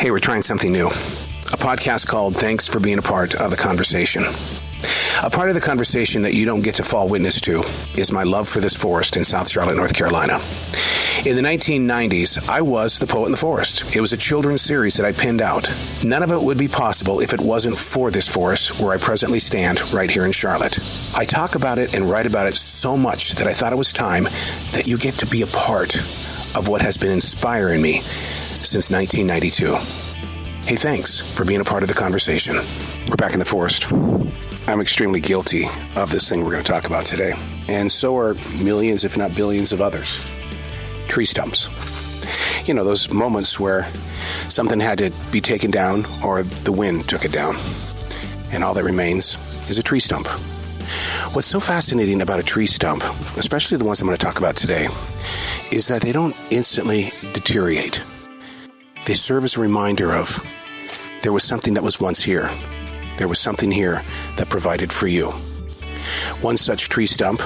Hey, we're trying something new. A podcast called Thanks for Being a Part of the Conversation. A part of the conversation that you don't get to fall witness to is my love for this forest in South Charlotte, North Carolina. In the 1990s, I was the Poet in the Forest. It was a children's series that I penned out. None of it would be possible if it wasn't for this forest where I presently stand right here in Charlotte. I talk about it and write about it so much that I thought it was time that you get to be a part of what has been inspiring me since 1992. Hey, thanks for being a part of the conversation. We're back in the forest. I'm extremely guilty of this thing we're going to talk about today, and so are millions, if not billions, of others. Tree stumps. You know, those moments where something had to be taken down or the wind took it down, and all that remains is a tree stump. What's so fascinating about a tree stump, especially the ones I'm going to talk about today, is that they don't instantly deteriorate. They serve as a reminder of there was something that was once here. There was something here that provided for you. One such tree stump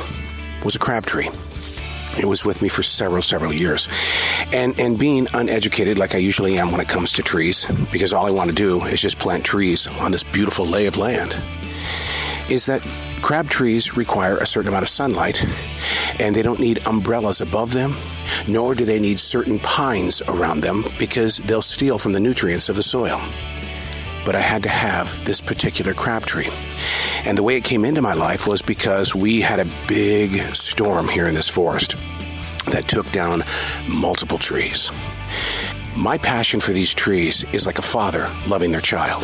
was a crab tree. It was with me for several years. And being uneducated like I usually am when it comes to trees, because all I want to do is just plant trees on this beautiful lay of land, is that crab trees require a certain amount of sunlight, and they don't need umbrellas above them, nor do they need certain pines around them, because they'll steal from the nutrients of the soil. But I had to have this particular crab tree. And the way it came into my life was because we had a big storm here in this forest that took down multiple trees. My passion for these trees is like a father loving their child.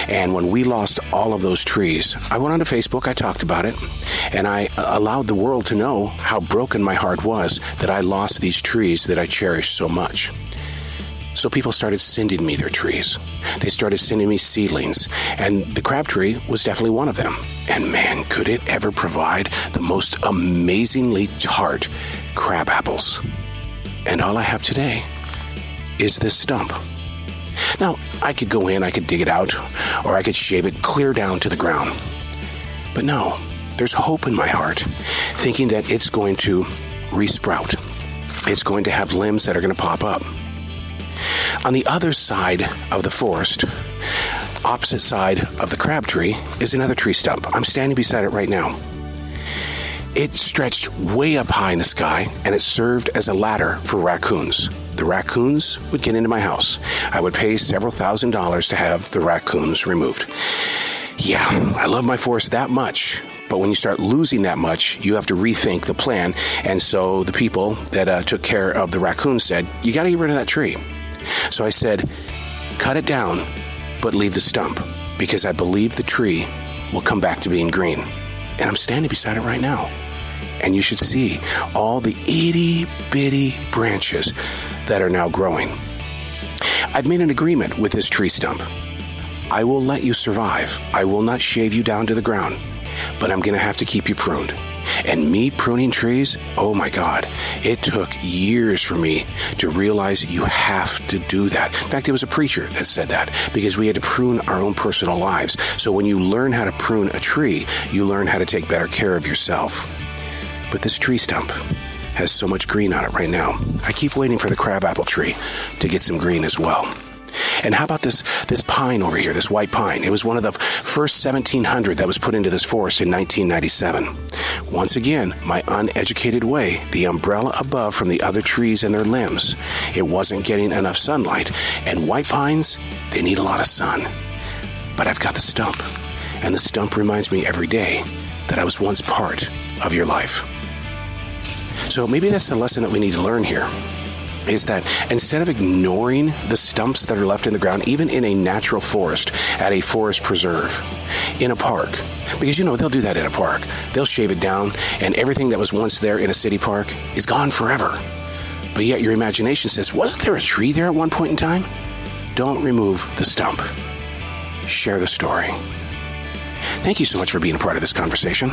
And when we lost all of those trees, I went onto Facebook, I talked about it, and I allowed the world to know how broken my heart was that I lost these trees that I cherished so much. So people started sending me their trees. They started sending me seedlings, and the crab tree was definitely one of them. And man, could it ever provide the most amazingly tart crab apples. And all I have today is this stump. Now, I could go in, I could dig it out, or I could shave it clear down to the ground. But no, there's hope in my heart, thinking that it's going to resprout. It's going to have limbs that are going to pop up. On the other side of the forest, opposite side of the crab tree, is another tree stump. I'm standing beside it right now. It stretched way up high in the sky, and it served as a ladder for raccoons. The raccoons would get into my house. I would pay several $1,000s to have the raccoons removed. Yeah, I love my forest that much, but when you start losing that much, you have to rethink the plan. And so the people that took care of the raccoons said, you got to get rid of that tree. So I said, cut it down, but leave the stump, because I believe the tree will come back to being green. And I'm standing beside it right now. And you should see all the itty-bitty branches that are now growing. I've made an agreement with this tree stump. I will let you survive. I will not shave you down to the ground, but I'm going to have to keep you pruned. And me pruning trees, oh my God, it took years for me to realize you have to do that. In fact, it was a preacher that said that, because we had to prune our own personal lives. So when you learn how to prune a tree, you learn how to take better care of yourself. But this tree stump has so much green on it right now. I keep waiting for the crabapple tree to get some green as well. And how about this pine over here, this white pine? It was one of the first 1,700 that was put into this forest in 1997. Once again, my uneducated way, the umbrella above from the other trees and their limbs, it wasn't getting enough sunlight. And white pines, they need a lot of sun. But I've got the stump, and the stump reminds me every day that I was once part of your life. So maybe that's the lesson that we need to learn here, is that instead of ignoring the stumps that are left in the ground, even in a natural forest, at a forest preserve, in a park, because they'll do that in a park. They'll shave it down, and everything that was once there in a city park is gone forever. But yet your imagination says, wasn't there a tree there at one point in time? Don't remove the stump. Share the story. Thank you so much for being a part of this conversation.